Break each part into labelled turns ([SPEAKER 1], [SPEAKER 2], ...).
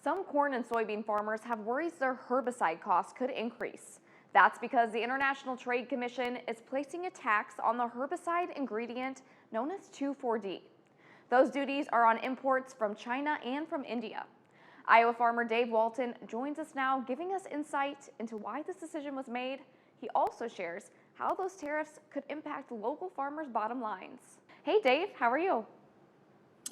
[SPEAKER 1] some corn and soybean farmers have worries their herbicide costs could increase. That's because the International Trade Commission is placing a tax on the herbicide ingredient known as 2,4-D. Those duties are on imports from China and from India. Iowa farmer Dave Walton joins us now, giving us insight into why this decision was made. He also shares how those tariffs could impact local farmers' bottom lines. Hey Dave, how are you?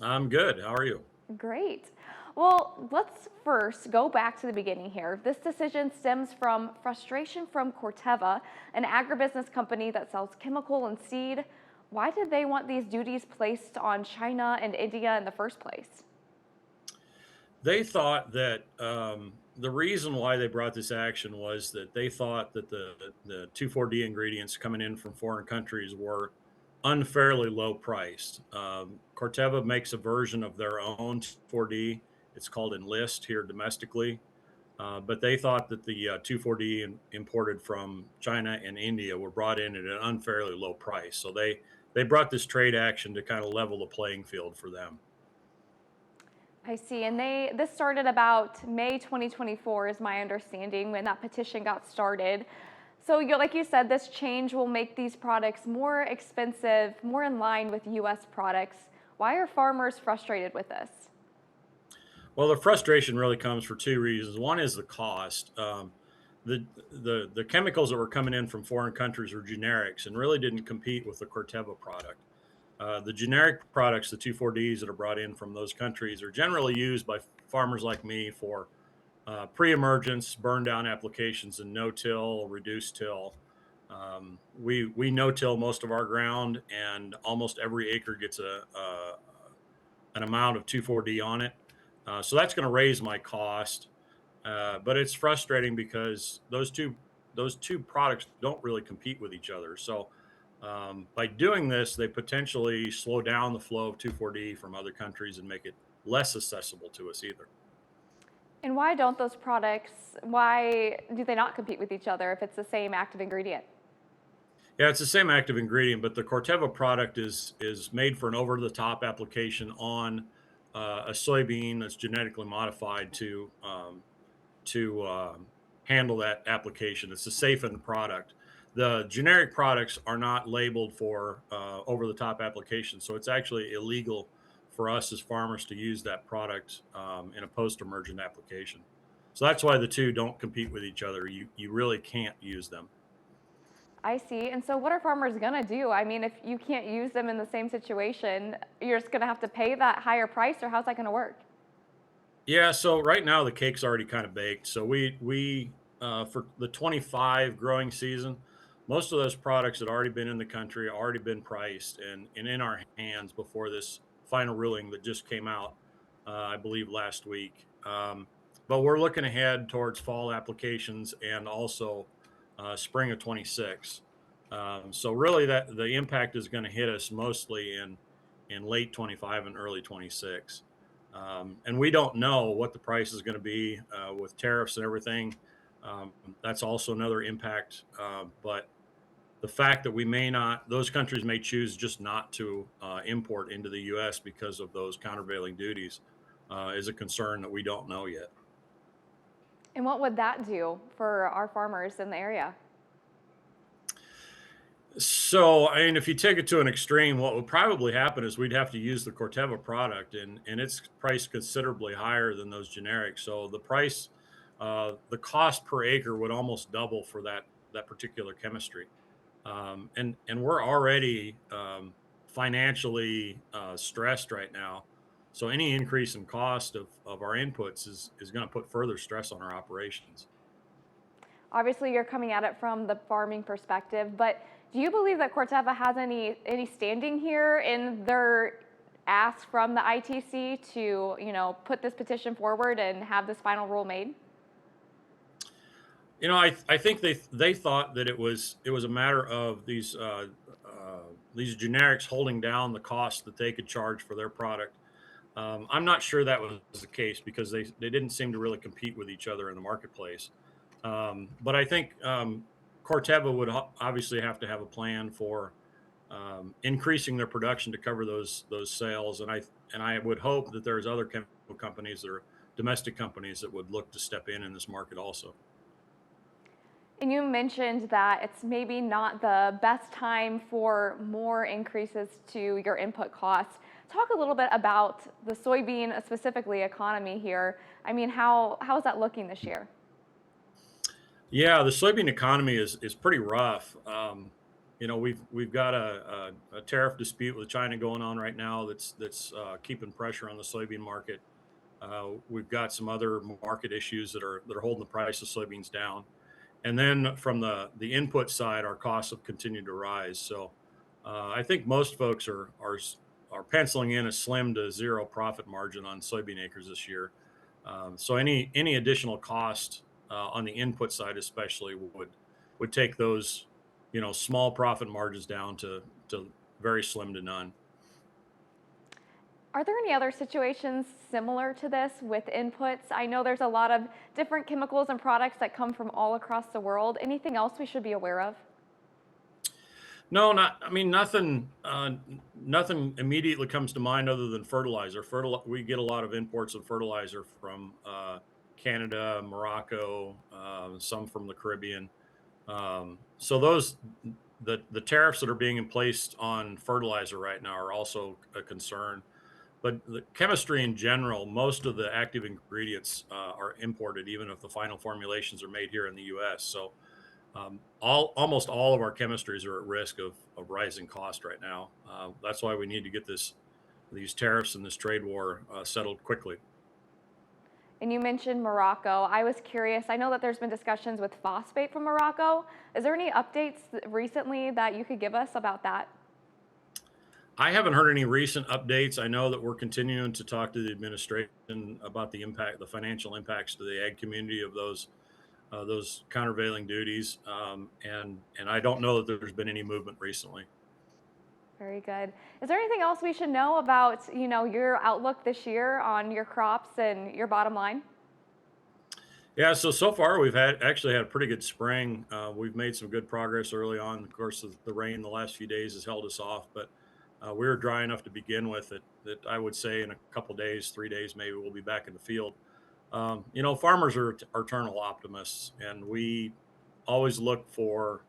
[SPEAKER 2] I'm good. How are you?
[SPEAKER 1] Great. Well, let's first go back to the beginning here. This decision stems from frustration from Corteva, an agribusiness company that sells chemical and seed. Why did they want these duties placed on China and India in the first place?
[SPEAKER 2] They thought that the reason why they brought this action was that they thought that the 2,4-D ingredients coming in from foreign countries were unfairly low priced. Corteva makes a version of their own 2,4-D. It's called Enlist here domestically. But they thought that the 2,4-D imported from China and India were brought in at an unfairly low price. So they brought this trade action to kind of level the playing field for them.
[SPEAKER 1] I see, and this started about May 2024 is my understanding when that petition got started. So like you said, this change will make these products more expensive, more in line with U.S. products. Why are farmers frustrated with this?
[SPEAKER 2] Well, the frustration really comes for two reasons. One is the cost. The chemicals that were coming in from foreign countries were generics and really didn't compete with the Corteva product. The generic products, the 2,4-Ds that are brought in from those countries, are generally used by farmers like me for pre-emergence, burn down applications, and no-till, reduced till. We no-till most of our ground, and almost every acre gets an amount of 2,4-D on it. So that's going to raise my cost, but it's frustrating because those two products don't really compete with each other. So by doing this, they potentially slow down the flow of 2,4-D from other countries and make it less accessible to us either.
[SPEAKER 1] And why don't those products, why do they not compete with each other if it's the same active ingredient?
[SPEAKER 2] Yeah, it's the same active ingredient, but the Corteva product is made for an over-the-top application on a soybean that's genetically modified to handle that application. It's a safe-end product. The generic products are not labeled for over-the-top application, so it's actually illegal for us as farmers to use that product in a post-emergent application. So that's why the two don't compete with each other. You really can't use them.
[SPEAKER 1] I see. And so what are farmers going to do? I mean, if you can't use them in the same situation, you're just going to have to pay that higher price, or how's that going to work?
[SPEAKER 2] Yeah, so right now the cake's already kind of baked. So we for the 25 growing season, most of those products had already been in the country, already been priced and in our hands before this final ruling that just came out, I believe last week. But we're looking ahead towards fall applications and also spring of 26. So really that the impact is going to hit us mostly in late 25 and early 26. And we don't know what the price is going to be with tariffs and everything. That's also another impact. But the fact that we may not, those countries may choose just not to import into the U.S. because of those countervailing duties is a concern that we don't know yet.
[SPEAKER 1] And what would that do for our farmers in the area?
[SPEAKER 2] So, I mean, if you take it to an extreme, what would probably happen is we'd have to use the Corteva product, and it's priced considerably higher than those generics. So the cost per acre would almost double for that particular chemistry. And we're already financially stressed right now. So any increase in cost of our inputs is going to put further stress on our operations.
[SPEAKER 1] Obviously, you're coming at it from the farming perspective, but do you believe that Corteva has any standing here in their ask from the ITC to, put this petition forward and have this final rule made?
[SPEAKER 2] I think they thought that it was a matter of these generics holding down the cost that they could charge for their product. I'm not sure that was the case because they didn't seem to really compete with each other in the marketplace. But I think Corteva would obviously have to have a plan for increasing their production to cover those sales, and I would hope that there's other chemical companies that are domestic companies that would look to step in this market also.
[SPEAKER 1] And you mentioned that it's maybe not the best time for more increases to your input costs. Talk a little bit about the soybean, specifically economy here. I mean, how is that looking this year?
[SPEAKER 2] Yeah, the soybean economy is pretty rough. We've got a tariff dispute with China going on right now that's keeping pressure on the soybean market. We've got some other market issues that are holding the price of soybeans down. And then from the input side, our costs have continued to rise. So I think most folks are penciling in a slim to zero profit margin on soybean acres this year. So any additional cost on the input side, especially, would take those small profit margins down to very slim to none.
[SPEAKER 1] Are there any other situations similar to this with inputs? I know there's a lot of different chemicals and products that come from all across the world. Anything else we should be aware of?
[SPEAKER 2] No, not. I mean, nothing. Nothing immediately comes to mind other than fertilizer. We get a lot of imports of fertilizer from Canada, Morocco, some from the Caribbean. So the tariffs that are being placed on fertilizer right now are also a concern. But the chemistry in general, most of the active ingredients are imported, even if the final formulations are made here in the U.S. So almost all of our chemistries are at risk of rising cost right now. That's why we need to get these tariffs and this trade war settled quickly.
[SPEAKER 1] And you mentioned Morocco. I was curious. I know that there's been discussions with phosphate from Morocco. Is there any updates recently that you could give us about that?
[SPEAKER 2] I haven't heard any recent updates. I know that we're continuing to talk to the administration about the financial impacts to the ag community of those countervailing duties, and I don't know that there's been any movement recently.
[SPEAKER 1] Very good. Is there anything else we should know about, your outlook this year on your crops and your bottom line?
[SPEAKER 2] Yeah, so far we've actually had a pretty good spring. We've made some good progress early on. Of course, the rain the last few days has held us off, but we were dry enough to begin with that I would say in a couple days, 3 days maybe, we'll be back in the field. Farmers are eternal optimists, and we always look for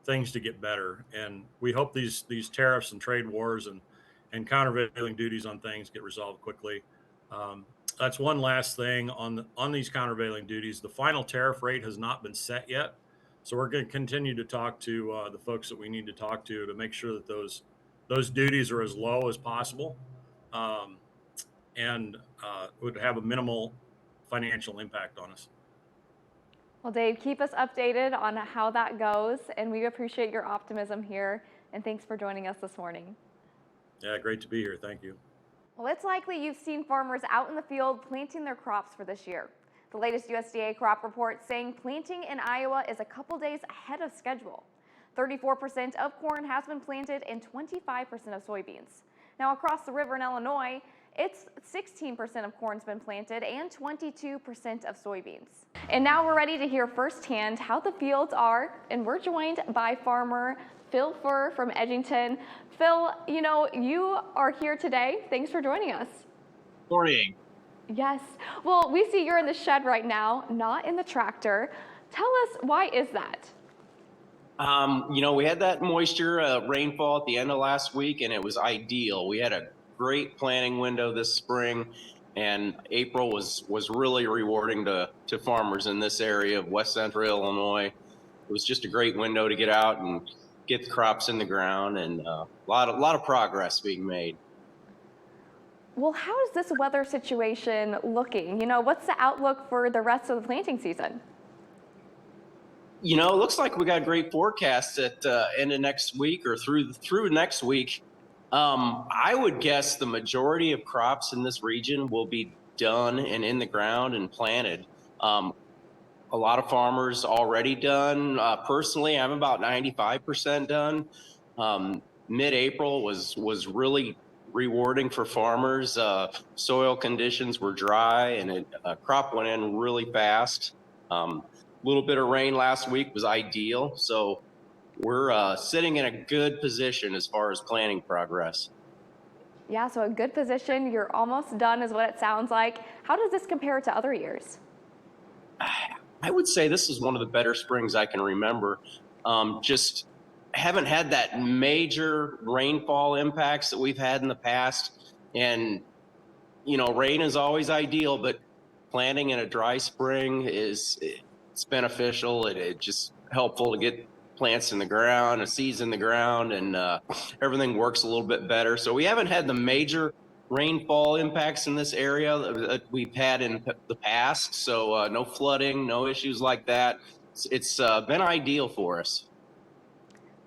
[SPEAKER 2] things to get better. And we hope these tariffs and trade wars and countervailing duties on things get resolved quickly. Um, that's one last thing on these countervailing duties. The final tariff rate has not been set yet, so we're going to continue to talk to the folks that we need to talk to make sure that those duties are as low as possible, um, and would have a minimal financial impact on us.
[SPEAKER 1] Well, Dave, keep us updated on how that goes, and we appreciate your optimism here. And thanks for joining us this morning.
[SPEAKER 2] Yeah, great to be here. Thank you.
[SPEAKER 1] Well, it's likely you've seen farmers out in the field planting their crops for this year. The latest USDA crop report saying planting in Iowa is a couple days ahead of schedule. 34% of corn has been planted and 25% of soybeans. Now, across the river in Illinois, it's 16% of corn's been planted and 22% of soybeans. And now we're ready to hear firsthand how the fields are, and we're joined by farmer Phil Furr from Edgington. Phil, you are here today. Thanks for joining us.
[SPEAKER 3] Morning.
[SPEAKER 1] Yes. Well, we see you're in the shed right now, not in the tractor. Tell us, why is that?
[SPEAKER 3] We had that moisture, rainfall at the end of last week, and it was ideal. We had a great planting window this spring, and April was really rewarding to farmers in this area of West Central Illinois. It was just a great window to get out and get the crops in the ground, and a lot of progress being made.
[SPEAKER 1] Well, how is this weather situation looking? What's the outlook for the rest of the planting season?
[SPEAKER 3] It looks like we got a great forecast at end of next week or through next week. I would guess the majority of crops in this region will be done and in the ground and planted. A lot of farmers already done. Personally, I'm about 95% done. Mid-April was really rewarding for farmers. Soil conditions were dry, and crop went in really fast. Little bit of rain last week was ideal, so we're sitting in a good position as far as planting progress.
[SPEAKER 1] Yeah, so a good position. You're almost done is what it sounds like. How does this compare to other years?
[SPEAKER 3] I would say this is one of the better springs I can remember. Just haven't had that major rainfall impacts that we've had in the past. And, rain is always ideal, but planting in a dry spring it's beneficial. It's just helpful to get plants in the ground, seeds in the ground, and everything works a little bit better. So we haven't had the major rainfall impacts in this area that we've had in the past. So no flooding, no issues like that. It's been ideal for us.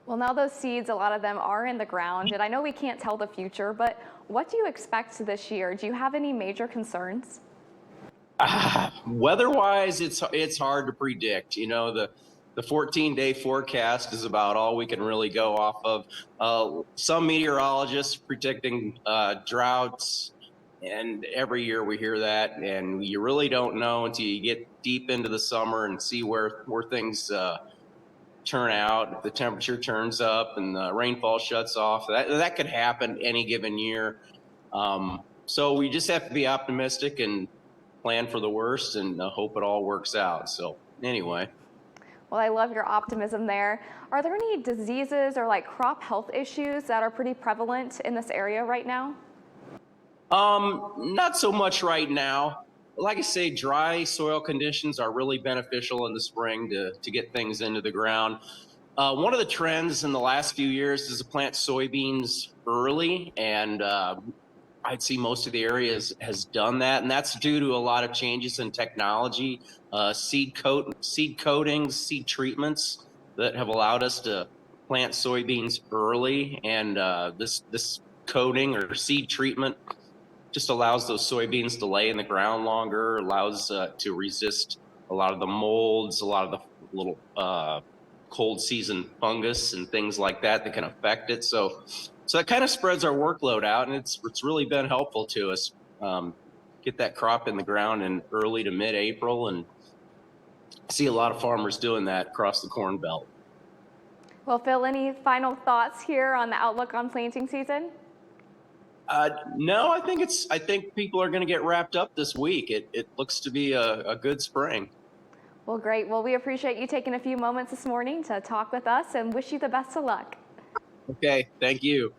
[SPEAKER 1] Well, now those seeds, a lot of them are in the ground, and I know we can't tell the future, but what do you expect this year? Do you have any major concerns?
[SPEAKER 3] Weather-wise, it's hard to predict. The 14-day forecast is about all we can really go off of. Some meteorologists predicting droughts, and every year we hear that, and you really don't know until you get deep into the summer and see where things turn out. If the temperature turns up and the rainfall shuts off, that could happen any given year. So we just have to be optimistic and plan for the worst and hope it all works out. So anyway.
[SPEAKER 1] Well, I love your optimism there. Are there any diseases or like crop health issues that are pretty prevalent in this area right now?
[SPEAKER 3] Not so much right now. Like I say, dry soil conditions are really beneficial in the spring to get things into the ground. One of the trends in the last few years is to plant soybeans early, and I'd see most of the areas has done that, and that's due to a lot of changes in technology, seed coatings, seed treatments that have allowed us to plant soybeans early. And this coating or seed treatment just allows those soybeans to lay in the ground longer, allows to resist a lot of the molds, a lot of the little cold season fungus and things like that can affect it. So that kind of spreads our workload out, and it's really been helpful to us. Get that crop in the ground in early to mid-April, and I see a lot of farmers doing that across the Corn Belt.
[SPEAKER 1] Well, Phil, any final thoughts here on the outlook on planting season?
[SPEAKER 3] No, I think people are going to get wrapped up this week. It looks to be a good spring.
[SPEAKER 1] Well, great. Well, we appreciate you taking a few moments this morning to talk with us and wish you the best of luck.
[SPEAKER 3] Okay, thank you.